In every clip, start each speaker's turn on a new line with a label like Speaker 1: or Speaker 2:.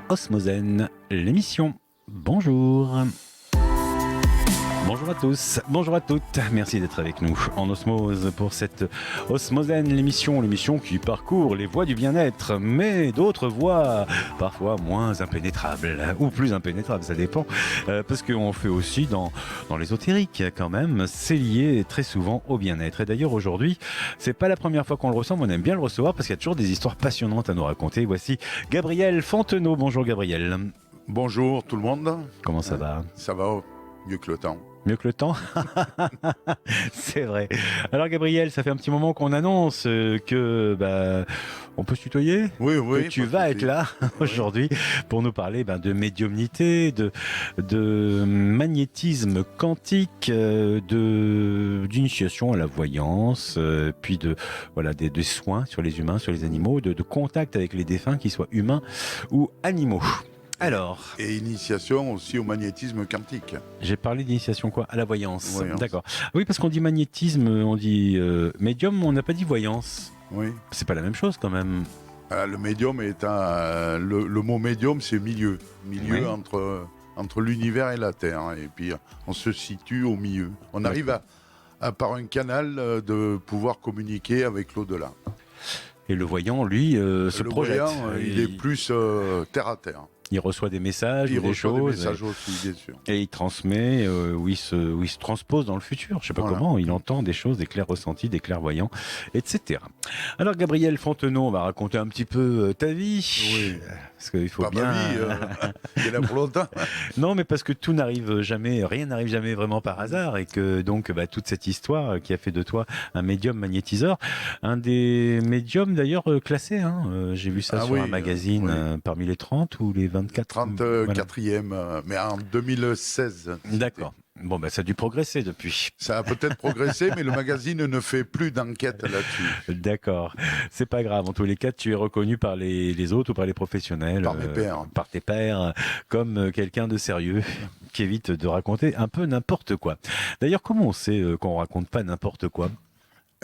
Speaker 1: Osmosène, l'émission. Bonjour. Bonjour à tous, bonjour à toutes, merci d'être avec nous en osmose pour cette Osmosène, l'émission qui parcourt les voies du bien-être, mais d'autres voies parfois moins impénétrables, ou plus impénétrables, ça dépend, parce qu'on fait aussi dans l'ésotérique quand même, c'est lié très souvent au bien-être. Et d'ailleurs aujourd'hui, c'est pas la première fois qu'on le ressent, mais on aime bien le recevoir parce qu'il y a toujours des histoires passionnantes à nous raconter. Voici Gabriel Fontenot, bonjour Gabriel.
Speaker 2: Bonjour tout le monde.
Speaker 1: Comment ça va ?
Speaker 2: Ça va mieux que le temps.
Speaker 1: Mieux que le temps. C'est vrai. Alors Gabriel, ça fait un petit moment qu'on annonce que on peut se tutoyer.
Speaker 2: Oui,
Speaker 1: que tu vas être là aujourd'hui pour nous parler de médiumnité, de magnétisme quantique, d'initiation à la voyance, puis des soins sur les humains, sur les animaux, de contact avec les défunts, qu'ils soient humains ou animaux. Alors.
Speaker 2: Et initiation aussi au magnétisme quantique.
Speaker 1: J'ai parlé d'initiation quoi ? À la voyance. D'accord. Oui, parce qu'on dit magnétisme, on dit médium, on n'a pas dit voyance.
Speaker 2: Oui.
Speaker 1: C'est pas la même chose quand même.
Speaker 2: Le médium étant... le mot médium, c'est milieu. Milieu oui. entre l'univers et la Terre. Et puis, on se situe au milieu. On arrive par un canal de pouvoir communiquer avec l'au-delà.
Speaker 1: Et le voyant, lui, se projette.
Speaker 2: Le voyant, il est plus terre à terre.
Speaker 1: Il reçoit des messages, des choses,
Speaker 2: aussi, bien sûr.
Speaker 1: Et il transmet, où il se transpose dans le futur. Je sais pas comment, il entend des choses, des clairs ressentis, des clairvoyants, etc. Alors Gabriel Fontenot, on va raconter un petit peu ta vie.
Speaker 2: Oui.
Speaker 1: Parce qu'il faut
Speaker 2: pas
Speaker 1: bien.
Speaker 2: Ma vie, il est là pour longtemps.
Speaker 1: Non, mais parce que tout n'arrive jamais, rien n'arrive jamais vraiment par hasard, et que donc toute cette histoire qui a fait de toi un médium magnétiseur, un des médiums d'ailleurs classés. J'ai vu ça sur un magazine parmi les 30 ou les 24.
Speaker 2: 34e, mais en 2016.
Speaker 1: D'accord. Bon, ça a dû progresser depuis.
Speaker 2: Ça a peut-être progressé, mais le magazine ne fait plus d'enquête là-dessus.
Speaker 1: D'accord. C'est pas grave. En tous les cas, tu es reconnu par les autres ou par les professionnels.
Speaker 2: Par mes pairs.
Speaker 1: Par tes pairs, comme quelqu'un de sérieux qui évite de raconter un peu n'importe quoi. D'ailleurs, comment on sait qu'on raconte pas n'importe quoi ?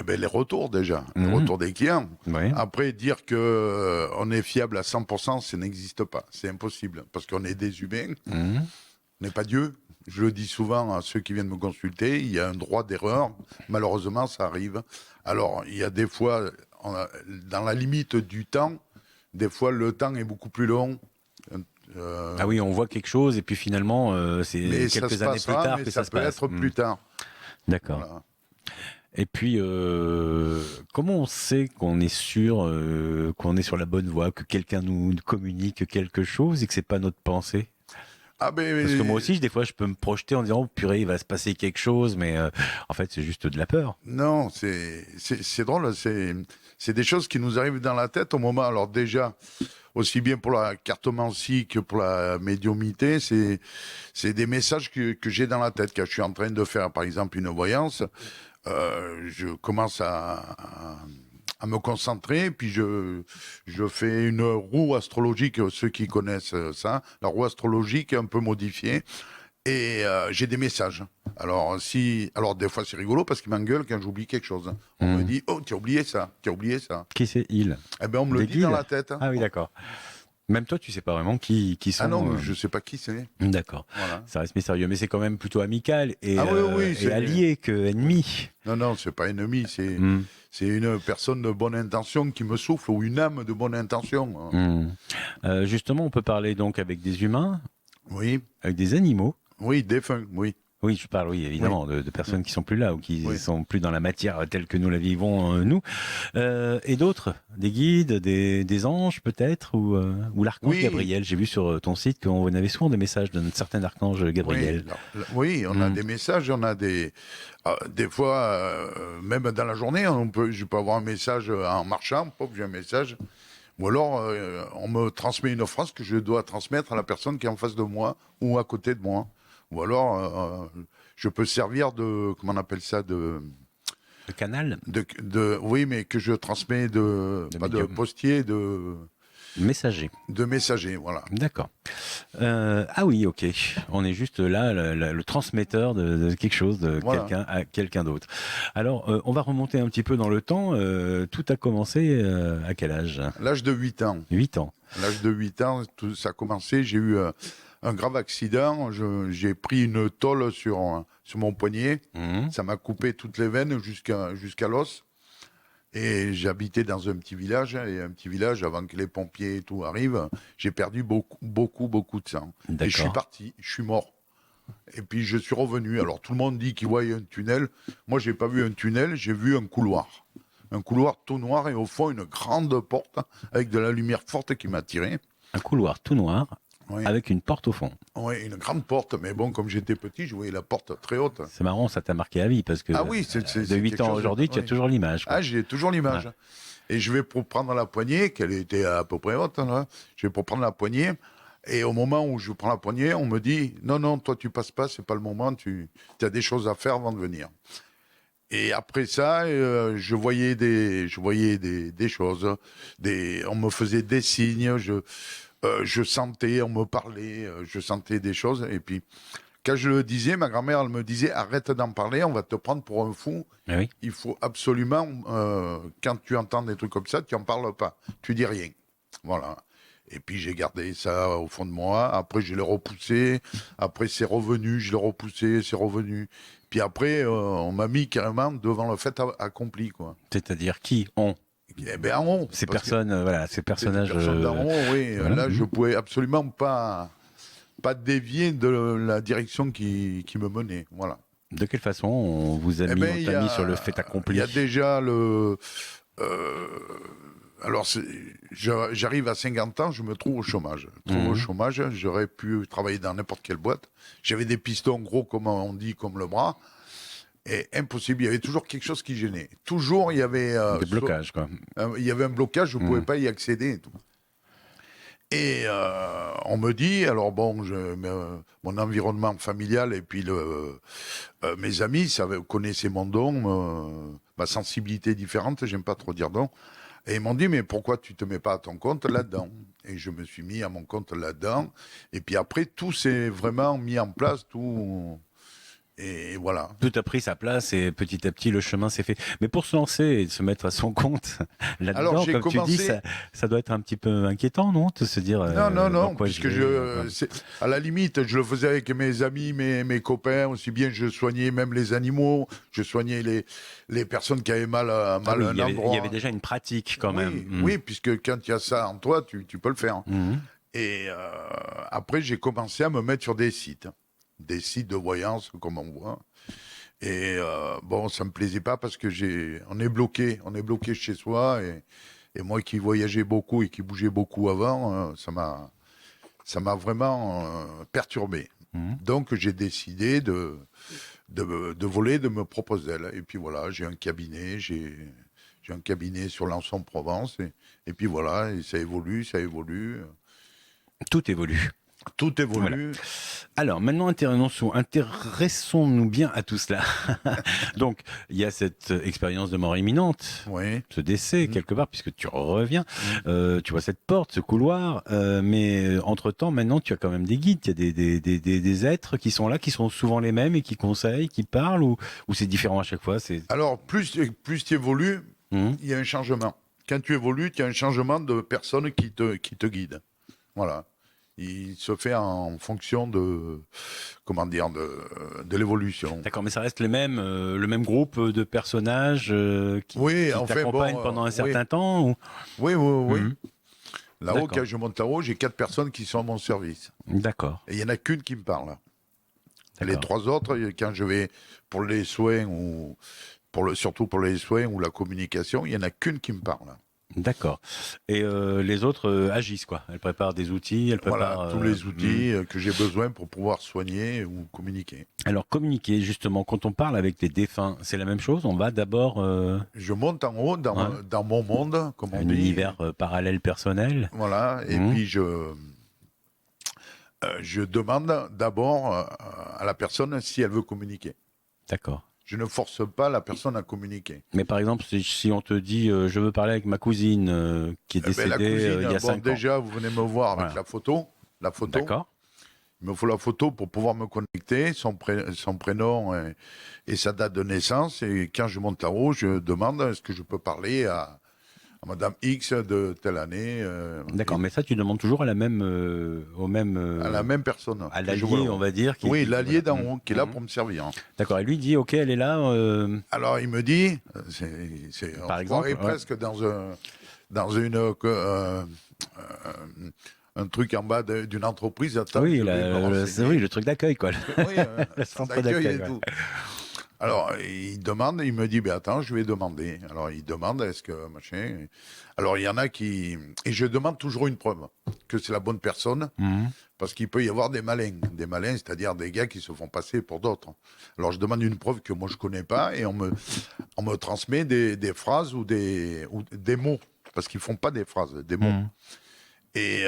Speaker 2: Les retours déjà, les retours des clients.
Speaker 1: Oui.
Speaker 2: Après, dire que on est fiable à 100%, ça n'existe pas. C'est impossible, parce qu'on est des humains. On n'est pas Dieu. Je le dis souvent à ceux qui viennent me consulter, il y a un droit d'erreur. Malheureusement, ça arrive. Alors, il y a des fois, dans la limite du temps, des fois, le temps est beaucoup plus long.
Speaker 1: Ah oui, on voit quelque chose et puis finalement, c'est quelques années plus tard que ça se passe.
Speaker 2: Ça peut être plus tard.
Speaker 1: D'accord. Voilà. Et puis, comment on sait qu'on est sûr qu'on est sur la bonne voie, que quelqu'un nous communique quelque chose et que c'est pas notre pensée ? Parce que moi aussi, des fois, je peux me projeter en disant, oh, purée, il va se passer quelque chose, mais en fait, c'est juste de la peur.
Speaker 2: Non, c'est drôle, c'est des choses qui nous arrivent dans la tête au moment. Alors déjà, aussi bien pour la cartomancie que pour la médiumnité, c'est des messages que j'ai dans la tête. Quand je suis en train de faire, par exemple, une voyance, je commence à me concentrer, puis je fais une roue astrologique, ceux qui connaissent ça, la roue astrologique un peu modifiée, et j'ai des messages. Alors des fois c'est rigolo parce qu'ils m'engueulent quand j'oublie quelque chose. On me dit, oh, tu as oublié ça.
Speaker 1: Qui c'est il ?
Speaker 2: On me le dit dans la tête.
Speaker 1: Ah oui, d'accord. Même toi, tu sais pas vraiment qui sont...
Speaker 2: Ah non, je sais pas qui c'est.
Speaker 1: D'accord. Voilà. Ça reste mystérieux, mais c'est quand même plutôt amical et,
Speaker 2: et
Speaker 1: allié que ennemi.
Speaker 2: Non, c'est pas ennemi, c'est une personne de bonne intention qui me souffle, ou une âme de bonne intention.
Speaker 1: Justement, on peut parler donc avec des humains,
Speaker 2: oui,
Speaker 1: avec des animaux.
Speaker 2: Oui, défunts, oui.
Speaker 1: Oui, je parle, évidemment, de personnes qui sont plus là ou qui sont plus dans la matière telle que nous la vivons, nous. Et d'autres, des guides, des anges peut-être, ou l'archange Gabriel. J'ai vu sur ton site qu'on avait souvent des messages d'un certain archange Gabriel.
Speaker 2: Oui, on a des messages, on a des fois, même dans la journée, je peux avoir un message en marchant, j'ai un message. Ou alors, on me transmet une phrase que je dois transmettre à la personne qui est en face de moi ou à côté de moi. Ou alors, je peux servir de, comment on appelle ça, de
Speaker 1: canal.
Speaker 2: Oui, mais que je transmets pas de postier, de
Speaker 1: messager.
Speaker 2: De messager, voilà.
Speaker 1: D'accord. Ah oui, ok. On est juste là, le transmetteur de quelque chose, de
Speaker 2: Voilà.
Speaker 1: quelqu'un à quelqu'un d'autre. Alors, on va remonter un petit peu dans le temps. Tout a commencé à quel âge?
Speaker 2: À l'âge de 8 ans.
Speaker 1: 8 ans.
Speaker 2: À l'âge de 8 ans, tout ça a commencé. J'ai eu un grave accident. J'ai pris une tôle sur mon poignet.
Speaker 1: Mhm.
Speaker 2: Ça m'a coupé toutes les veines jusqu'à l'os. Et j'habitais dans un petit village. Et un petit village, avant que les pompiers et tout arrivent, j'ai perdu beaucoup de sang. Et je suis
Speaker 1: D'accord.
Speaker 2: parti. Je suis mort. Et puis je suis revenu. Alors tout le monde dit qu'il voyait un tunnel. Moi, j'ai pas vu un tunnel. J'ai vu un couloir. Un couloir tout noir et au fond une grande porte avec de la lumière forte qui m'a tiré.
Speaker 1: Un couloir tout noir
Speaker 2: Oui.
Speaker 1: avec une porte au fond.
Speaker 2: Oui, une grande porte, mais bon, comme j'étais petit, je voyais la porte très haute.
Speaker 1: C'est marrant, ça t'a marqué à vie parce que
Speaker 2: Ah oui,
Speaker 1: de 8 ans aujourd'hui, tu as toujours l'image. Quoi.
Speaker 2: Ah, j'ai toujours l'image.
Speaker 1: Ouais.
Speaker 2: Et je vais pour prendre la poignée, qu'elle était à peu près haute, là. Je vais pour prendre la poignée. Et au moment où je prends la poignée, on me dit non, non, toi tu passes pas, c'est pas le moment, tu as des choses à faire avant de venir. Et après ça, je voyais des choses, on me faisait des signes, je sentais, on me parlait, je sentais des choses. Et puis, quand je le disais, ma grand-mère, elle me disait arrête d'en parler, on va te prendre pour un fou.
Speaker 1: Ah oui.
Speaker 2: Il faut absolument, quand tu entends des trucs comme ça, tu n'en parles pas, tu dis rien. Voilà. Et puis j'ai gardé ça au fond de moi. Après, je l'ai repoussé. Après, c'est revenu. Je l'ai repoussé, c'est revenu. Puis après, on m'a mis carrément devant le fait accompli, quoi.
Speaker 1: C'est-à-dire qui ont
Speaker 2: Eh bien, en haut.
Speaker 1: ces
Speaker 2: parce que
Speaker 1: personnes, voilà, ces personnages.
Speaker 2: ces personnes d'en haut, oui.
Speaker 1: voilà.
Speaker 2: Là, je pouvais absolument pas dévier de la direction qui me menait. Voilà.
Speaker 1: De quelle façon on vous a
Speaker 2: Eh
Speaker 1: mis,
Speaker 2: ben,
Speaker 1: on
Speaker 2: il
Speaker 1: t'a
Speaker 2: y a-
Speaker 1: mis sur le fait accompli?
Speaker 2: Il y a déjà alors, j'arrive à 50 ans, je me trouve au chômage. Au chômage, j'aurais pu travailler dans n'importe quelle boîte. J'avais des pistons gros, comme on dit, comme le bras. Et impossible, il y avait toujours quelque chose qui gênait. Toujours, il y avait...
Speaker 1: Des blocages, quoi.
Speaker 2: il y avait un blocage, je ne pouvais pas y accéder. Et tout. Et on me dit, alors bon, mon environnement familial et puis mes amis connaissaient mon don, ma sensibilité différente, j'aime pas trop dire don. Et ils m'ont dit, mais pourquoi tu te mets pas à ton compte là-dedans? Et je me suis mis à mon compte là-dedans. Et puis après, tout s'est vraiment mis en place, tout. Et voilà.
Speaker 1: Tout a pris sa place et petit à petit le chemin s'est fait. Mais pour se lancer et se mettre à son compte là-dedans,
Speaker 2: Alors, j'ai
Speaker 1: comme tu dis,
Speaker 2: commencé-
Speaker 1: ça doit être un petit peu inquiétant, non? De se dire.
Speaker 2: Non,
Speaker 1: dans
Speaker 2: non,
Speaker 1: quoi
Speaker 2: puisque
Speaker 1: vais,
Speaker 2: à la limite, je le faisais avec mes amis, mes copains, aussi bien je soignais même les animaux, je soignais les personnes qui avaient mal
Speaker 1: Ah
Speaker 2: à
Speaker 1: oui,
Speaker 2: un endroit.
Speaker 1: il y avait déjà une pratique quand
Speaker 2: Oui,
Speaker 1: même.
Speaker 2: oui, puisque quand il y a ça en toi, tu peux le faire.
Speaker 1: Mhm.
Speaker 2: Et après, j'ai commencé à me mettre sur des sites de voyance, comme on voit. Et bon, ça me plaisait pas parce que on est bloqué chez soi. Et moi qui voyageais beaucoup et qui bougeais beaucoup avant, ça m'a vraiment perturbé.
Speaker 1: Mhm.
Speaker 2: Donc j'ai décidé de voler de mes propres ailes. Et puis voilà, j'ai un cabinet, j'ai un cabinet sur l'Anse-en-Provence. Et puis voilà, et ça évolue.
Speaker 1: Tout évolue.
Speaker 2: Tout évolue.
Speaker 1: Alors maintenant, intéressons-nous bien à tout cela. Donc, il y a cette expérience de mort imminente,
Speaker 2: Oui.
Speaker 1: ce décès quelque part, puisque tu reviens. Tu vois cette porte, ce couloir, mais entre-temps, maintenant, tu as quand même des guides, il y a des êtres qui sont là, qui sont souvent les mêmes et qui conseillent, qui parlent, ou c'est différent à chaque fois.
Speaker 2: Alors, plus tu évolues,
Speaker 1: Mhm.
Speaker 2: il y a un changement. Quand tu évolues, il y a un changement de personnes qui te guident. Voilà. Il se fait en fonction de l'évolution.
Speaker 1: D'accord, mais ça reste le même groupe de personnages qui
Speaker 2: Oui, enfin,
Speaker 1: t'accompagnent
Speaker 2: bon,
Speaker 1: pendant un
Speaker 2: oui.
Speaker 1: certain temps ou...
Speaker 2: Oui.
Speaker 1: Mhm.
Speaker 2: Là-haut,
Speaker 1: D'accord.
Speaker 2: quand je monte là-haut, j'ai 4 personnes qui sont à mon service.
Speaker 1: D'accord.
Speaker 2: Et il n'y en a qu'une qui me parle. Les
Speaker 1: D'accord.
Speaker 2: 3 autres, quand je vais pour les soins ou surtout pour les soins ou la communication, il n'y en a qu'une qui me parle.
Speaker 1: D'accord. Et les autres agissent, quoi. Elles préparent des outils, elles préparent...
Speaker 2: Voilà, tous les outils que j'ai besoin pour pouvoir soigner ou communiquer.
Speaker 1: Alors, communiquer, justement, quand on parle avec les défunts, c'est la même chose? On va d'abord
Speaker 2: Je monte en haut dans mon monde, comme on
Speaker 1: un
Speaker 2: dit.
Speaker 1: univers parallèle personnel.
Speaker 2: Voilà, et puis je demande d'abord à la personne si elle veut communiquer.
Speaker 1: D'accord.
Speaker 2: Je ne force pas la personne à communiquer.
Speaker 1: Mais par exemple, si on te dit je veux parler avec ma cousine qui est
Speaker 2: Eh ben,
Speaker 1: décédée
Speaker 2: la cousine,
Speaker 1: il y a 5 ans.
Speaker 2: déjà, vous venez me voir avec
Speaker 1: Voilà.
Speaker 2: la photo.
Speaker 1: D'accord.
Speaker 2: Il me faut la photo pour pouvoir me connecter, son prénom et sa date de naissance. Et quand je monte là-haut, je demande est-ce que je peux parler à Madame X de telle année.
Speaker 1: D'accord, mais ça, tu demandes toujours à la même,
Speaker 2: à la même personne.
Speaker 1: à l'allié, on va dire.
Speaker 2: Oui, l'allié
Speaker 1: voilà.
Speaker 2: d'en haut, qui est là pour me servir.
Speaker 1: D'accord, et lui dit, ok, elle est là.
Speaker 2: Alors, il me dit,
Speaker 1: Par
Speaker 2: on
Speaker 1: exemple,
Speaker 2: croirait presque un truc en bas d'une entreprise. Attends,
Speaker 1: oui,
Speaker 2: oui,
Speaker 1: le truc d'accueil, quoi.
Speaker 2: oui,
Speaker 1: Le centre d'accueil,
Speaker 2: et
Speaker 1: ouais.
Speaker 2: tout. Alors, il demande, il me dit, ben attends, je vais demander. Alors, il demande, est-ce que machin. Alors, il y en a qui. Et je demande toujours une preuve que c'est la bonne personne, parce qu'il peut y avoir des malins. Des malins, c'est-à-dire des gars qui se font passer pour d'autres. Alors, je demande une preuve que moi, je connais pas, et on me transmet des phrases ou des mots, parce qu'ils font pas des phrases, des mots. Et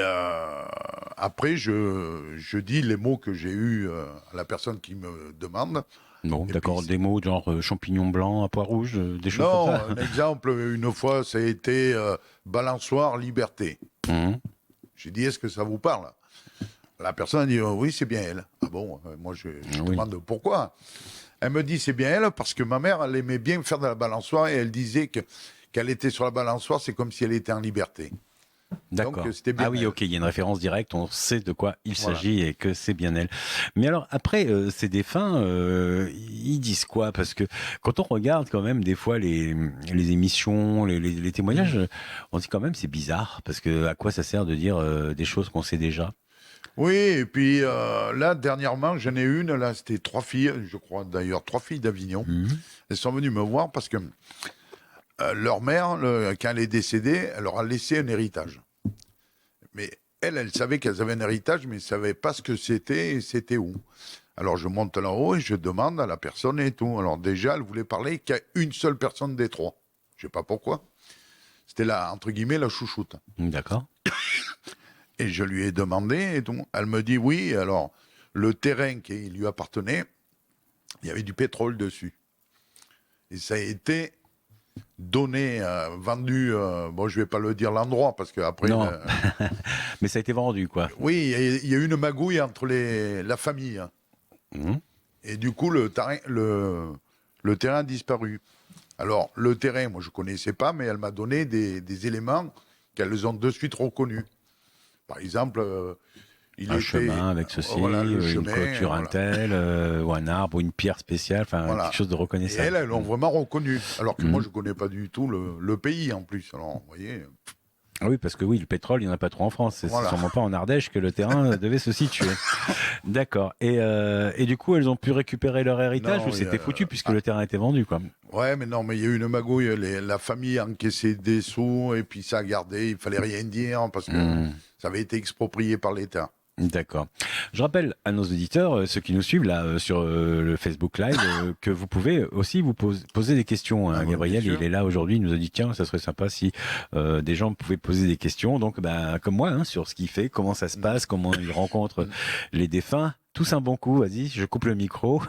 Speaker 2: après, je dis les mots que j'ai eus à la personne qui me demande.
Speaker 1: Bon,
Speaker 2: Et
Speaker 1: d'accord,
Speaker 2: puis,
Speaker 1: des mots genre champignons blancs à pois rouges, des choses
Speaker 2: non,
Speaker 1: comme ça.
Speaker 2: un exemple, une fois, ça a été balançoire, liberté. J'ai dit, est-ce que ça vous parle? La personne a dit, oui, c'est bien elle. Ah bon, moi, je demande pourquoi. Elle me dit, c'est bien elle, parce que ma mère, elle aimait bien faire de la balançoire et elle disait qu'elle était sur la balançoire, c'est comme si elle était en liberté.
Speaker 1: D'accord.
Speaker 2: Donc, c'était bien
Speaker 1: Ah oui,
Speaker 2: elle.
Speaker 1: ok, il y a une référence directe, on sait de quoi il s'agit et que c'est bien elle. Mais alors, après, ces défunts, ils disent quoi? Parce que quand on regarde quand même des fois les émissions, les témoignages, on dit quand même c'est bizarre, parce que à quoi ça sert de dire des choses qu'on sait déjà?
Speaker 2: Oui, et puis là, dernièrement, j'en ai une, là, c'était 3 filles, je crois d'ailleurs, 3 filles d'Avignon. Elles sont venues me voir parce que leur mère, quand elle est décédée, elle leur a laissé un héritage. Mais elle savait qu'elles avaient un héritage, mais elle ne savait pas ce que c'était et c'était où. Alors je monte là-haut et je demande à la personne et tout. Alors déjà, elle voulait parler qu'à une seule personne des 3. Je ne sais pas pourquoi. C'était la, entre guillemets, la chouchoute.
Speaker 1: D'accord.
Speaker 2: Et je lui ai demandé et tout. Elle me dit oui. Alors le terrain qui lui appartenait, il y avait du pétrole dessus. Et ça a été donné, vendu, bon, je vais pas le dire l'endroit parce que après.
Speaker 1: Non. Mais ça a été vendu, quoi.
Speaker 2: Oui, il y a eu une magouille entre la famille. Et du coup, le terrain a disparu. Alors, le terrain, moi, je connaissais pas, mais elle m'a donné des éléments qu'elles ont de suite reconnus. Par exemple,
Speaker 1: un chemin avec ceci, une clôture un tel, ou un arbre, ou une pierre spéciale, enfin quelque chose de reconnaissable.
Speaker 2: Et elles l'ont vraiment reconnu, alors que moi je connais pas du tout le pays en plus. Alors, vous voyez.
Speaker 1: Oui, parce que oui, le pétrole, il n'y en a pas trop en France. C'est sûrement pas en Ardèche que le terrain devait se situer. D'accord. Et du coup, elles ont pu récupérer leur héritage ou c'était foutu puisque le terrain était vendu, quoi.
Speaker 2: Ouais, mais non, mais il y a eu une magouille. La famille a encaissé des sous et puis ça a gardé. Il fallait rien dire parce que ça avait été exproprié par l'État.
Speaker 1: D'accord. Je rappelle à nos auditeurs, ceux qui nous suivent là sur le Facebook Live, que vous pouvez aussi vous poser des questions. Hein. Gabriel, il est là aujourd'hui, il nous a dit tiens, ça serait sympa si des gens pouvaient poser des questions. Donc, comme moi, hein, sur ce qu'il fait, comment ça se passe, comment il rencontre les défunts. Tous un bon coup, vas-y, je coupe le micro.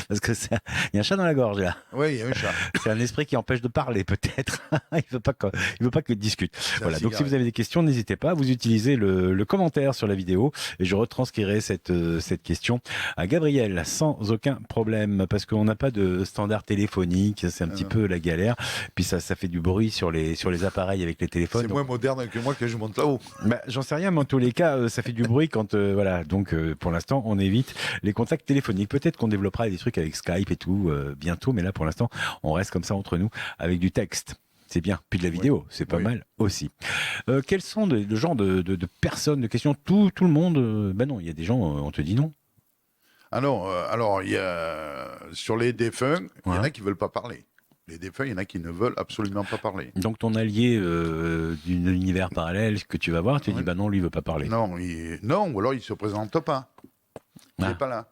Speaker 1: Parce que il y a un chat dans la gorge là.
Speaker 2: Oui, il y a un chat.
Speaker 1: C'est un esprit qui empêche de parler peut-être. il veut pas que discute. Voilà. Donc si vous avez des questions, n'hésitez pas. Vous utilisez le commentaire sur la vidéo et je retranscrirai cette question à Gabriel sans aucun problème parce qu'on n'a pas de standard téléphonique. C'est un petit peu la galère. Puis ça fait du bruit sur les appareils avec les téléphones.
Speaker 2: C'est moins moderne que moi que je monte là-haut.
Speaker 1: J'en sais rien, mais en tous les cas, ça fait du bruit quand voilà. Donc pour l'instant, on évite les contacts téléphoniques. Peut-être qu'on développera des trucs avec Skype et tout bientôt, mais là pour l'instant on reste comme ça entre nous avec du texte, c'est bien, puis de la vidéo, c'est pas mal aussi. Quels sont le genre de personnes, de questions, tout le monde non, il y a des gens, on te dit non.
Speaker 2: Ah non, alors il y a sur les défunts, il y en a qui veulent pas parler. Les défunts, il y en a qui ne veulent absolument pas parler.
Speaker 1: Donc ton allié d'un univers parallèle que tu vas voir, tu dis non, lui il veut pas parler.
Speaker 2: Non, ou alors il se présente pas. Il n'est pas là.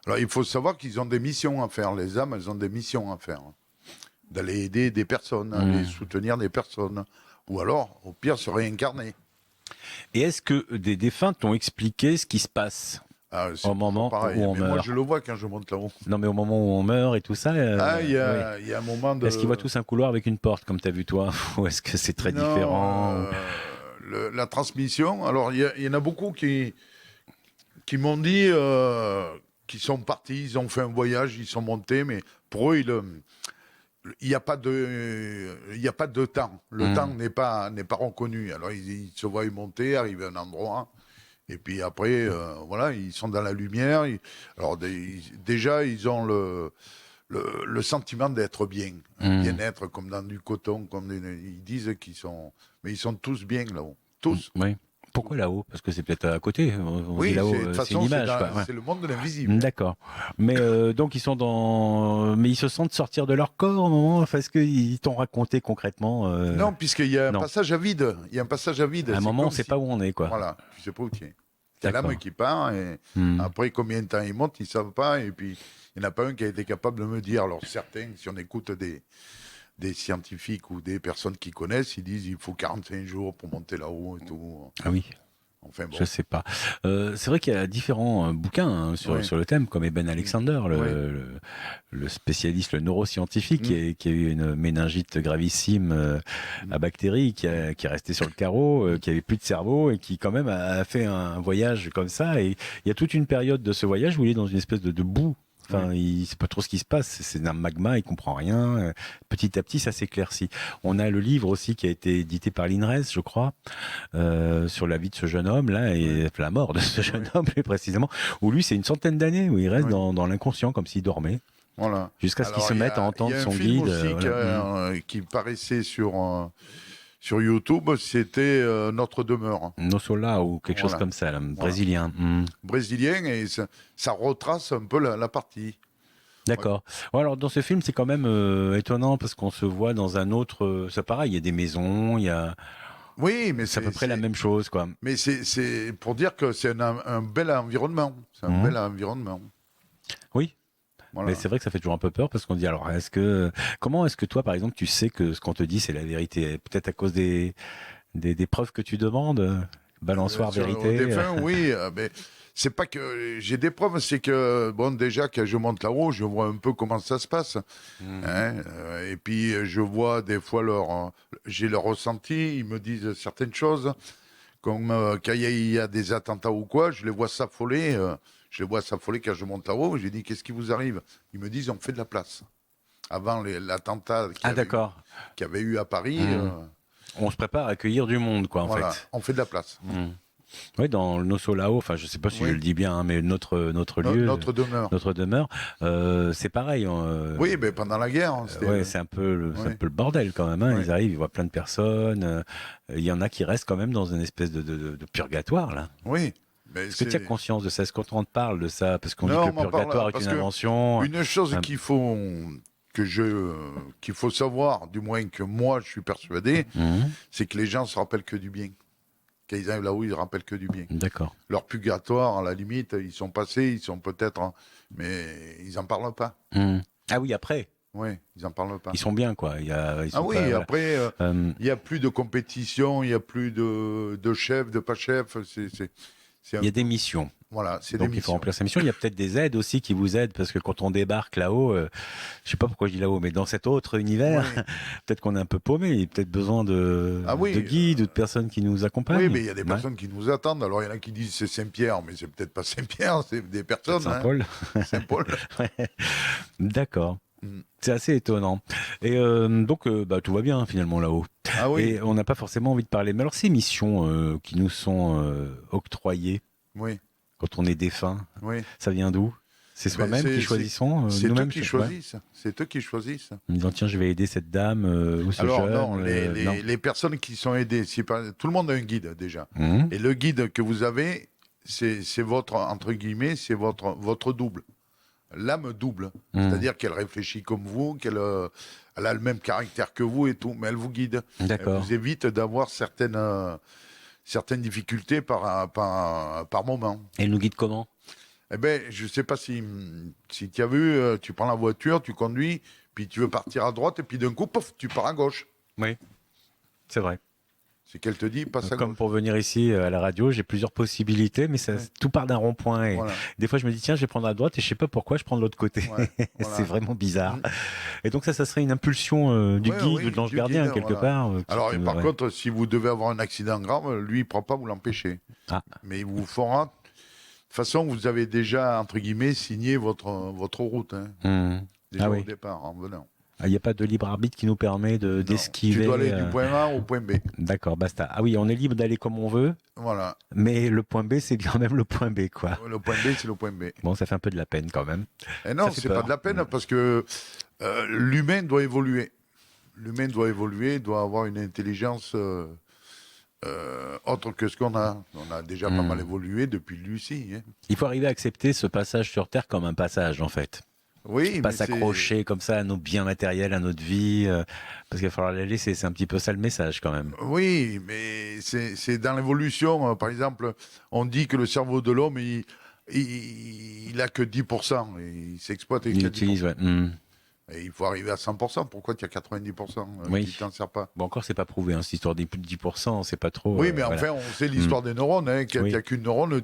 Speaker 2: Alors, il faut savoir qu'ils ont des missions à faire. Les âmes, elles ont des missions à faire. D'aller aider des personnes, aller soutenir des personnes. Ou alors, au pire, se réincarner.
Speaker 1: Et est-ce que des défunts t'ont expliqué ce qui se passe au moment où on meurt?
Speaker 2: Moi, je le vois quand je monte là-haut.
Speaker 1: Non, mais au moment où on meurt et tout ça.
Speaker 2: Il y a un moment de.
Speaker 1: Est-ce qu'ils voient tous un couloir avec une porte, comme tu as vu toi? Ou est-ce que c'est très différent
Speaker 2: la transmission, alors il y en a beaucoup qui qui m'ont dit qu'ils sont partis, ils ont fait un voyage, ils sont montés, mais pour eux, il n'y a pas de temps. Le temps n'est pas reconnu. Alors, ils se voient monter, arriver à un endroit. Et puis après, voilà, ils sont dans la lumière. Alors, déjà, ils ont le sentiment d'être bien. Un bien-être comme dans du coton. Ils disent qu'ils sont... Mais ils sont tous bien là-haut. Tous.
Speaker 1: Oui. Pourquoi là-haut? Parce que c'est peut-être à côté. On dit là-haut,
Speaker 2: de toute façon,
Speaker 1: c'est une image.
Speaker 2: c'est le monde de l'invisible.
Speaker 1: D'accord. Mais donc ils sont mais ils se sentent sortir de leur corps au moment. Enfin, est-ce qu'ils t'ont raconté concrètement
Speaker 2: Non, puisqu'il y a un passage à vide. Il y a un passage à vide.
Speaker 1: À un moment, on ne sait pas où on est, quoi.
Speaker 2: Voilà, tu sais pas où tu es. C'est l'âme qui part. Et après, combien de temps ils montent, ils savent pas. Et puis, il n'y en a pas un qui a été capable de me dire. Alors certains, si on écoute des scientifiques ou des personnes qui connaissent, ils disent il faut 45 jours pour monter là-haut et tout.
Speaker 1: Ah oui.
Speaker 2: Enfin, bon.
Speaker 1: Je sais pas. C'est vrai qu'il y a différents bouquins sur le thème, comme Eben Alexander, le spécialiste, le neuroscientifique, qui a eu une méningite gravissime à bactéries, qui est resté sur le carreau, qui avait plus de cerveau et qui quand même a fait un voyage comme ça. Et il y a toute une période de ce voyage où il est dans une espèce de boue. Enfin, il sait pas trop ce qui se passe. C'est un magma, il comprend rien. Petit à petit, ça s'éclaircit. On a le livre aussi qui a été édité par l'INRES, je crois, sur la vie de ce jeune homme là et la mort de ce jeune homme plus précisément. Où lui, c'est une centaine d'années où il reste dans l'inconscient comme s'il dormait.
Speaker 2: Voilà.
Speaker 1: Jusqu'à ce qu'il se mette à entendre son guide.
Speaker 2: Il y a un film aussi qui paraissait sur YouTube, c'était Notre demeure.
Speaker 1: No Sola ou quelque chose comme ça, là, brésilien.
Speaker 2: Brésilien, et ça retrace un peu la partie.
Speaker 1: D'accord. Ouais, alors dans ce film, c'est quand même étonnant parce qu'on se voit dans un autre... c'est pareil, il y a des maisons, il y a...
Speaker 2: Oui, mais
Speaker 1: c'est à peu près la même chose, quoi.
Speaker 2: Mais c'est pour dire que c'est un bel environnement. C'est un bel environnement.
Speaker 1: Oui.
Speaker 2: Voilà.
Speaker 1: Mais c'est vrai que ça fait toujours un peu peur parce qu'on dit alors comment est-ce que toi par exemple tu sais que ce qu'on te dit c'est la vérité? Peut-être à cause des preuves que tu demandes, balançoire vérité.
Speaker 2: Oui, mais c'est pas que j'ai des preuves, c'est que bon déjà quand je monte là-haut, je vois un peu comment ça se passe, et puis je vois des fois j'ai leur ressenti, ils me disent certaines choses, comme quand il y a des attentats ou quoi, je les vois s'affoler. Je les vois s'affoler quand je monte là-haut. J'ai dit, qu'est-ce qui vous arrive? Ils me disent, on fait de la place. Avant l'attentat qu'il y avait eu à Paris.
Speaker 1: On se prépare à accueillir du monde, quoi, en fait.
Speaker 2: On fait de la place.
Speaker 1: Oui, dans le No Solao, enfin, je ne sais pas si je le dis bien, hein, mais notre lieu.
Speaker 2: Notre demeure.
Speaker 1: Notre demeure. C'est pareil.
Speaker 2: Oui, mais pendant la guerre.
Speaker 1: C'est un peu le bordel, quand même. Hein. Ils arrivent, ils voient plein de personnes. Il y en a qui restent quand même dans une espèce de purgatoire, là.
Speaker 2: Oui.
Speaker 1: Est-ce que tu as conscience de ça? Est-ce qu'on te parle de ça? Parce qu'on dit que le purgatoire est une invention.
Speaker 2: Une chose qu'il faut savoir, du moins que moi je suis persuadé, c'est que les gens se rappellent que du bien. Quand ils arrivent là-haut, ils ne se rappellent que du bien.
Speaker 1: D'accord.
Speaker 2: Leur purgatoire, à la limite, ils sont passés, ils sont peut-être... mais ils n'en parlent pas.
Speaker 1: Ah oui, après.
Speaker 2: Oui, ils n'en parlent pas.
Speaker 1: Ils sont bien, quoi.
Speaker 2: Après, il n'y a plus de compétition, il n'y a plus de chef, de pas chef.
Speaker 1: Il y a des missions.
Speaker 2: Voilà, c'est
Speaker 1: donc il faut remplir ces missions. Il y a peut-être des aides aussi qui vous aident parce que quand on débarque là-haut, je sais pas pourquoi je dis là-haut, mais dans cet autre univers, peut-être qu'on est un peu paumé. Il y a peut-être besoin de guides ou de personnes qui nous accompagnent.
Speaker 2: Oui, mais il y a des personnes qui nous attendent. Alors il y en a qui disent c'est Saint-Pierre, mais c'est peut-être pas Saint-Pierre, c'est des personnes.
Speaker 1: Saint-Paul.
Speaker 2: Saint-Paul.
Speaker 1: D'accord. C'est assez étonnant. Et donc, tout va bien finalement là-haut.
Speaker 2: Ah oui.
Speaker 1: Et on n'a pas forcément envie de parler. Mais alors, ces missions qui nous sont octroyées, quand on est défunt, ça vient d'où? C'est soi-même qui choisissons.
Speaker 2: C'est eux qui choisissent. C'est eux qui choisissent.
Speaker 1: En disant tiens, je vais aider cette dame ou ce jeune.
Speaker 2: Non, les personnes qui sont aidées, tout le monde a un guide déjà. Et le guide que vous avez, c'est votre entre guillemets, c'est votre double. L'âme double, c'est-à-dire qu'elle réfléchit comme vous, qu'elle elle a le même caractère que vous et tout, mais elle vous guide.
Speaker 1: D'accord.
Speaker 2: Elle vous évite d'avoir certaines difficultés par moment.
Speaker 1: Elle nous guide comment?
Speaker 2: Eh ben, je sais pas si tu as vu, tu prends la voiture, tu conduis, puis tu veux partir à droite, et puis d'un coup, pof, tu pars à gauche.
Speaker 1: Oui, c'est vrai.
Speaker 2: C'est qu'elle te dit, passe à gauche.
Speaker 1: Comme pour venir ici à la radio, j'ai plusieurs possibilités, mais tout part d'un rond-point. Et des fois, je me dis, tiens, je vais prendre à droite et je sais pas pourquoi je prends de l'autre côté. C'est vraiment bizarre. Et donc, ça serait une impulsion du guide ou de l'ange gardien, quelque part.
Speaker 2: Alors, par contre, si vous devez avoir un accident grave, lui, il ne pourra pas vous l'empêcher. Mais il vous fera toute façon, vous avez déjà, entre guillemets, signé votre route, hein, déjà au départ, en venant.
Speaker 1: Il n'y a pas de libre arbitre qui nous permet d'esquiver.
Speaker 2: Tu dois aller du point A au point B.
Speaker 1: D'accord, basta. Ah oui, on est libre d'aller comme on veut.
Speaker 2: Voilà.
Speaker 1: Mais le point B, c'est quand même le point B, quoi.
Speaker 2: Le point B, c'est le point B.
Speaker 1: Bon, ça fait un peu de la peine quand même.
Speaker 2: Et non, c'est pas de la peine parce que l'humain doit évoluer. L'humain doit évoluer, doit avoir une intelligence autre que ce qu'on a. On a déjà pas mal évolué depuis Lucie. Hein.
Speaker 1: Il faut arriver à accepter ce passage sur Terre comme un passage, en fait.
Speaker 2: Oui,
Speaker 1: pas s'accrocher comme ça à nos biens matériels, à notre vie, parce qu'il va falloir les laisser. C'est un petit peu ça le message quand même.
Speaker 2: Oui, mais c'est dans l'évolution. Par exemple, on dit que le cerveau de l'homme, il a que 10%. Il s'exploite avec 10%.
Speaker 1: Utilise, ouais.
Speaker 2: Et il faut arriver à 100%. Pourquoi tu as 90% qui t'en sert pas?
Speaker 1: Bon, encore, c'est pas prouvé. Hein, cette histoire des 10%, c'est pas trop.
Speaker 2: Oui, mais enfin, on sait l'histoire des neurones. Hein, qu'il n'y a qu'une neurone,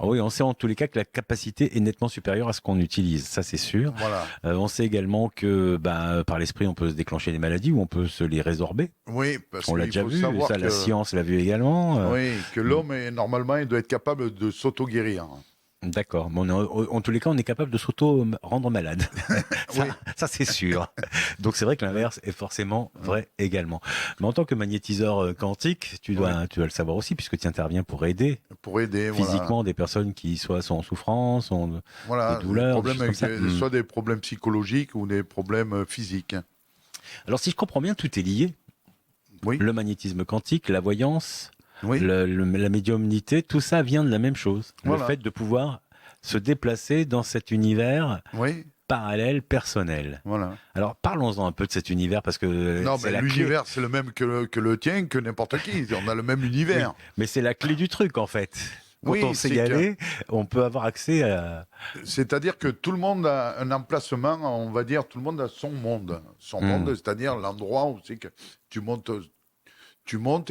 Speaker 1: Oui, on sait en tous les cas que la capacité est nettement supérieure à ce qu'on utilise, ça c'est sûr.
Speaker 2: Voilà.
Speaker 1: On sait également que par l'esprit on peut se déclencher des maladies ou on peut se les résorber.
Speaker 2: Oui, parce
Speaker 1: on l'a déjà vu, ça la science l'a vu également.
Speaker 2: Oui, que l'homme normalement il doit être capable de s'auto-guérir.
Speaker 1: D'accord. Bon, en tous les cas, on est capable de s'auto-rendre malade. ça c'est sûr. Donc c'est vrai que l'inverse est forcément vrai également. Mais en tant que magnétiseur quantique, tu dois le savoir aussi, puisque tu interviens pour aider physiquement des personnes qui soit sont en souffrance, ont des douleurs.
Speaker 2: Soit des problèmes psychologiques ou des problèmes physiques.
Speaker 1: Alors si je comprends bien, tout est lié.
Speaker 2: Oui.
Speaker 1: Le magnétisme quantique, la voyance... la médiumnité, tout ça vient de la même chose. Le fait de pouvoir se déplacer dans cet univers parallèle, personnel.
Speaker 2: Voilà.
Speaker 1: Alors parlons-en un peu de cet univers parce que
Speaker 2: l'univers c'est le même que le tien, que n'importe qui. On a le même univers.
Speaker 1: Oui, mais c'est la clé du truc en fait. Quand on sait y aller, on peut avoir accès à...
Speaker 2: C'est-à-dire que tout le monde a un emplacement, on va dire, tout le monde a son monde. Son monde, c'est-à-dire l'endroit où c'est que tu montes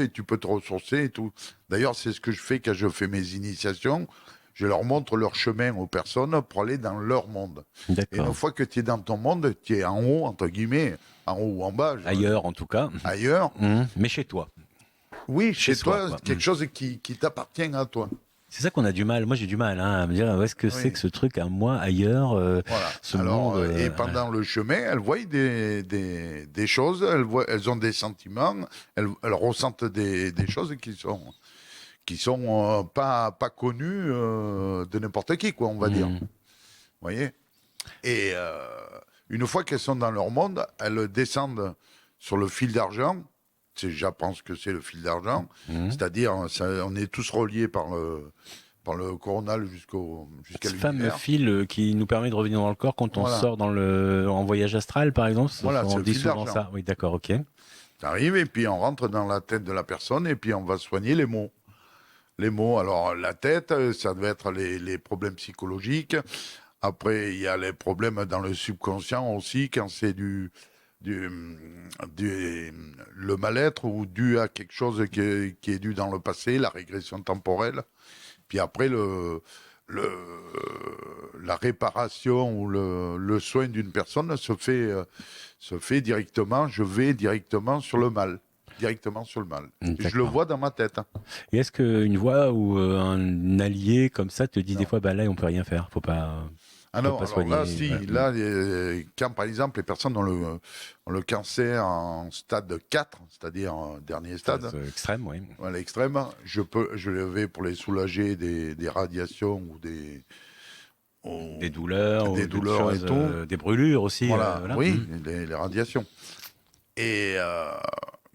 Speaker 2: et tu peux te ressourcer et tout. D'ailleurs, c'est ce que je fais quand je fais mes initiations. Je leur montre leur chemin aux personnes pour aller dans leur monde. Et une fois que tu es dans ton monde, tu es en haut, entre guillemets, en haut ou en bas.
Speaker 1: Ailleurs, en tout cas.
Speaker 2: Ailleurs.
Speaker 1: Mais chez toi.
Speaker 2: Oui, chez toi, quelque chose qui t'appartient à toi.
Speaker 1: C'est ça qu'on a du mal. Moi, j'ai du mal à me dire où est-ce que c'est que ce truc à moi, ailleurs, ce monde.
Speaker 2: Et pendant le chemin, elles voient des choses, elles ont des sentiments, elles ressentent des choses qui sont pas connues de n'importe qui, quoi, on va dire. Vous voyez? Et une fois qu'elles sont dans leur monde, elles descendent sur le fil d'argent. Je pense que c'est le fil d'argent, c'est-à-dire on est tous reliés par le coronal jusqu'à l'univers.
Speaker 1: Ce fameux fil qui nous permet de revenir dans le corps quand on sort en voyage astral, par exemple. On dit souvent ça. Oui, d'accord, ok.
Speaker 2: Ça arrive et puis on rentre dans la tête de la personne et puis on va soigner les maux. Les maux, alors la tête, ça doit être les problèmes psychologiques. Après, il y a les problèmes dans le subconscient aussi, quand c'est le mal-être ou dû à quelque chose qui est dû dans le passé, la régression temporelle. Puis après, la réparation ou le soin d'une personne se fait directement. Je vais directement sur le mal. Directement sur le mal. Je le vois dans ma tête.
Speaker 1: Et est-ce qu'une voix ou un allié comme ça te dit des fois, là, on peut rien faire, faut pas...
Speaker 2: Ah non, alors là, là, quand par exemple les personnes ont le cancer en stade 4, c'est-à-dire dernier stade.
Speaker 1: Extrême, oui.
Speaker 2: À l'extrême, je vais pour les soulager des radiations ou
Speaker 1: des douleurs
Speaker 2: et tout.
Speaker 1: Des brûlures aussi.
Speaker 2: Voilà. Oui, les radiations. Et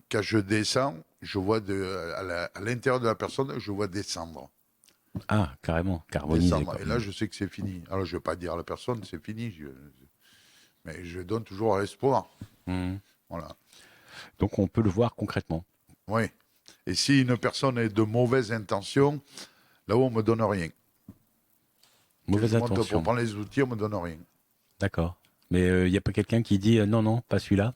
Speaker 2: quand je descends, je vois à l'intérieur de la personne, je vois descendre.
Speaker 1: Ah, carrément, carbonisé.
Speaker 2: Et là, je sais que c'est fini. Alors, je ne vais pas dire à la personne, c'est fini. Mais je donne toujours l'espoir. Voilà.
Speaker 1: Donc, on peut le voir concrètement.
Speaker 2: Oui. Et si une personne est de mauvaise intention, là-haut, on ne me donne rien.
Speaker 1: Mauvaise intention.
Speaker 2: Pour prendre les outils, on ne me donne rien.
Speaker 1: D'accord. Mais il n'y a pas quelqu'un qui dit non, pas celui-là?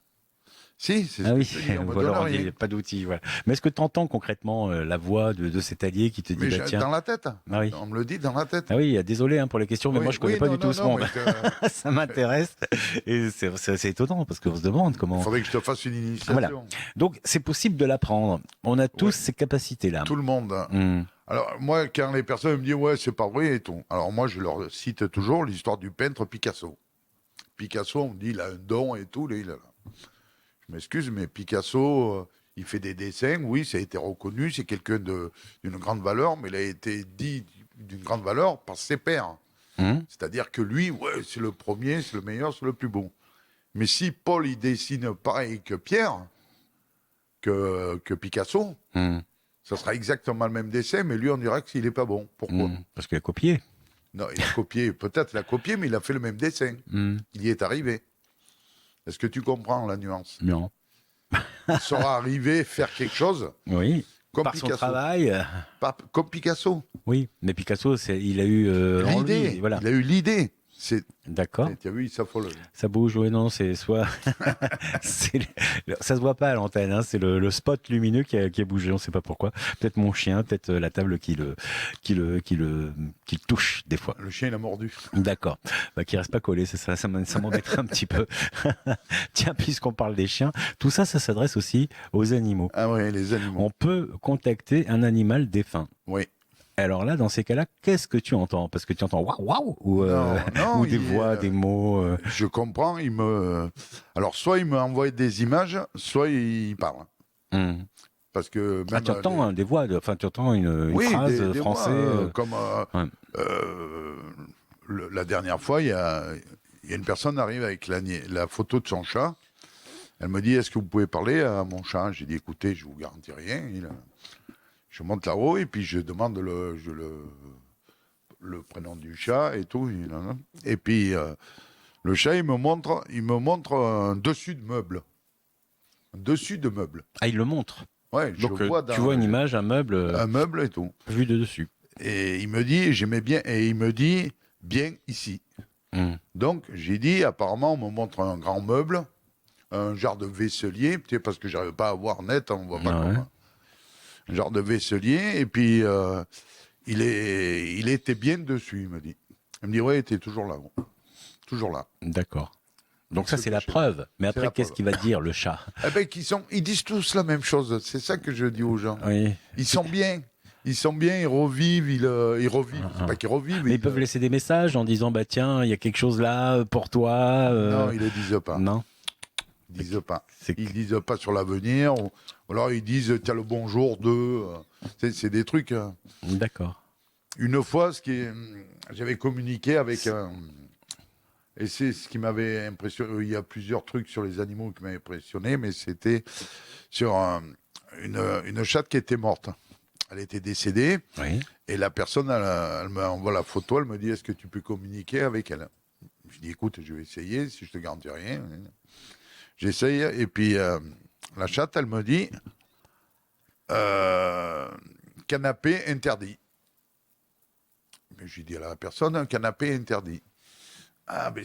Speaker 2: Si, c'est
Speaker 1: ça. Ah oui,
Speaker 2: voilà,
Speaker 1: il n'y a pas d'outils. Voilà. Mais est-ce que tu entends concrètement la voix de cet allié qui te dit tiens.
Speaker 2: Dans la tête.
Speaker 1: Ah oui.
Speaker 2: On me le dit dans la tête.
Speaker 1: Ah oui, désolé pour les questions, mais moi je ne connais pas du tout ce monde. Ça m'intéresse. Et c'est étonnant parce qu'on se demande comment.
Speaker 2: Il faudrait que je te fasse une initiation.
Speaker 1: Voilà. Donc c'est possible de l'apprendre. On a tous ces capacités-là.
Speaker 2: Tout le monde. Alors, moi, quand les personnes me disent, ouais, c'est pas vrai et tout. Alors, moi, je leur cite toujours l'histoire du peintre Picasso. Picasso, on me dit, il a un don et tout. Je m'excuse, mais Picasso, il fait des dessins. Oui, ça a été reconnu. C'est quelqu'un d'une grande valeur, mais il a été dit d'une grande valeur par ses pairs. C'est-à-dire que lui, ouais, c'est le premier, c'est le meilleur, c'est le plus bon. Mais si Paul, il dessine pareil que Pierre, que Picasso, ça sera exactement le même dessin, mais lui, on dirait qu'il n'est pas bon. Pourquoi
Speaker 1: Parce qu'il a copié.
Speaker 2: Non, il a copié, peut-être il a copié, mais il a fait le même dessin. Il y est arrivé. Est-ce que tu comprends la nuance?
Speaker 1: Non.
Speaker 2: Il sera arrivé faire quelque chose
Speaker 1: Oui.
Speaker 2: comme
Speaker 1: Par
Speaker 2: Picasso.
Speaker 1: son travail.
Speaker 2: Comme Picasso.
Speaker 1: Oui, mais Picasso, il a eu en
Speaker 2: L'idée.
Speaker 1: lui, voilà.
Speaker 2: Il a eu l'idée.
Speaker 1: D'accord.
Speaker 2: Tu as vu, il s'affole.
Speaker 1: Ça bouge, oui, non, c'est soit. Ça se voit pas à l'antenne, hein, c'est le spot lumineux qui a bougé, on sait pas pourquoi. Peut-être mon chien, peut-être la table qui le touche des fois.
Speaker 2: Le chien, il a mordu.
Speaker 1: D'accord. Bah, qui reste pas collé, c'est ça m'embêterait un petit peu. Tiens, puisqu'on parle des chiens, tout ça, ça s'adresse aussi aux animaux.
Speaker 2: Ah oui, les animaux.
Speaker 1: On peut contacter un animal défunt.
Speaker 2: Oui.
Speaker 1: Alors là, dans ces cas-là, qu'est-ce que tu entends? Parce que tu entends waouh waouh ou des voix, des mots.
Speaker 2: Je comprends. Alors, soit il me envoie des images, soit il parle. Parce que même
Speaker 1: tu entends des voix, tu entends une phrase
Speaker 2: des
Speaker 1: français.
Speaker 2: Voix, comme la dernière fois, il y a une personne qui arrive avec la photo de son chat. Elle me dit, est-ce que vous pouvez parler à mon chat? J'ai dit, écoutez, je vous garantis rien. Je monte là-haut et puis je demande le prénom du chat et tout. Et puis le chat, il me montre un dessus de meuble. Un dessus de meuble.
Speaker 1: Ah, il le montre.
Speaker 2: Ouais,
Speaker 1: donc tu vois une image, un meuble.
Speaker 2: Un meuble et tout.
Speaker 1: Vu de dessus.
Speaker 2: Et il me dit, j'aimais bien, et il me dit, bien ici. Donc j'ai dit, apparemment, on me montre un grand meuble, un genre de vaisselier, peut-être parce que j'arrive pas à voir net, on voit pas comment. Un genre de vaisselier, et puis il était bien dessus, il me dit. Il me dit, ouais, il était toujours là. Bon. Toujours là.
Speaker 1: D'accord. Donc ça, c'est la preuve. Mais après, qu'est-ce qu'il va dire, le chat?
Speaker 2: Eh ben, ils disent tous la même chose. C'est ça que je dis aux gens.
Speaker 1: Oui.
Speaker 2: Ils sont bien. Ils sont bien, ils revivent, ils revivent. C'est pas qu'ils revivent.
Speaker 1: Mais ils peuvent laisser des messages en disant, bah tiens, il y a quelque chose là pour toi.
Speaker 2: Non, ils le disent pas.
Speaker 1: Non.
Speaker 2: Ils disent pas. Ils disent pas sur l'avenir. Ou alors ils disent, tiens, le bonjour de. C'est des trucs.
Speaker 1: D'accord.
Speaker 2: Une fois, j'avais communiqué avec un. Et c'est ce qui m'avait impressionné. Il y a plusieurs trucs sur les animaux qui m'avaient impressionné, mais c'était sur une chatte qui était morte. Elle était décédée.
Speaker 1: Oui.
Speaker 2: Et la personne, elle m'envoie la photo, elle me dit, est-ce que tu peux communiquer avec elle? Je dis, écoute, je vais essayer, si je te garantis rien. J'essaye, et puis la chatte, elle me dit, canapé interdit. Mais je dis à la personne, un canapé interdit. Ah, mais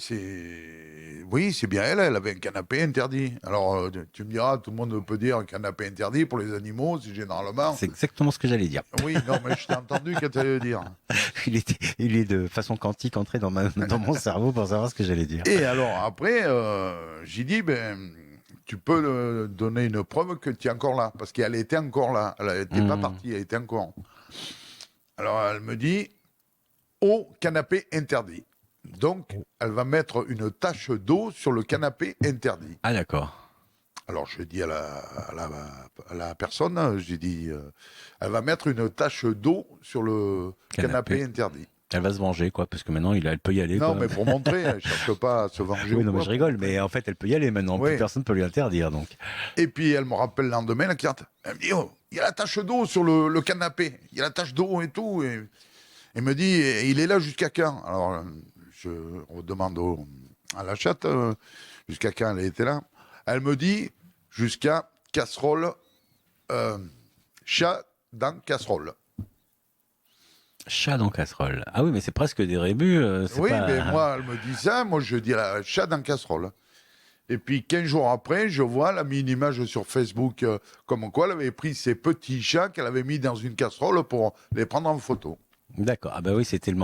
Speaker 2: oui, c'est bien elle avait un canapé interdit. Alors, tu me diras, tout le monde peut dire un canapé interdit pour les animaux, c'est généralement.
Speaker 1: C'est exactement ce que j'allais dire.
Speaker 2: Oui, non, mais je t'ai entendu quand tu allais dire.
Speaker 1: Il est de façon quantique entré dans mon cerveau pour savoir ce que j'allais dire.
Speaker 2: Et alors, après, j'ai dit, tu peux donner une preuve que tu es encore là, parce qu'elle était encore là. Elle n'était pas partie, elle était encore. Alors, elle me dit, au canapé interdit. Donc, elle va mettre une tache d'eau sur le canapé interdit.
Speaker 1: Ah, d'accord.
Speaker 2: Alors, je dis à la personne, j'ai dit, elle va mettre une tache d'eau sur le canapé interdit.
Speaker 1: Elle va se venger, quoi, parce que maintenant, elle peut y aller.
Speaker 2: Non,
Speaker 1: quoi.
Speaker 2: mais pour montrer, elle ne cherche pas à se venger.
Speaker 1: Oui, non, mais je rigole, mais en fait, elle peut y aller maintenant.
Speaker 2: Oui.
Speaker 1: Plus personne ne peut lui interdire, donc.
Speaker 2: Et puis, elle me rappelle le lendemain, la carte. Elle me dit, oh, il y a la tache d'eau sur le canapé. Il y a la tache d'eau et tout. Et elle me dit, il est là jusqu'à quand? Alors, on demande à la chatte jusqu'à quand elle était là. Elle me dit jusqu'à casserole, chat dans casserole.
Speaker 1: Chat dans casserole. Ah oui, mais c'est presque des rébus.
Speaker 2: Oui,
Speaker 1: pas...
Speaker 2: mais moi, elle me dit ça. Moi, je dis chat dans casserole. Et puis, 15 jours après, je vois, elle a mis une image sur Facebook comme quoi elle avait pris ses petits chats qu'elle avait mis dans une casserole pour les prendre en photo.
Speaker 1: D'accord. Ah bah oui, c'était le moment.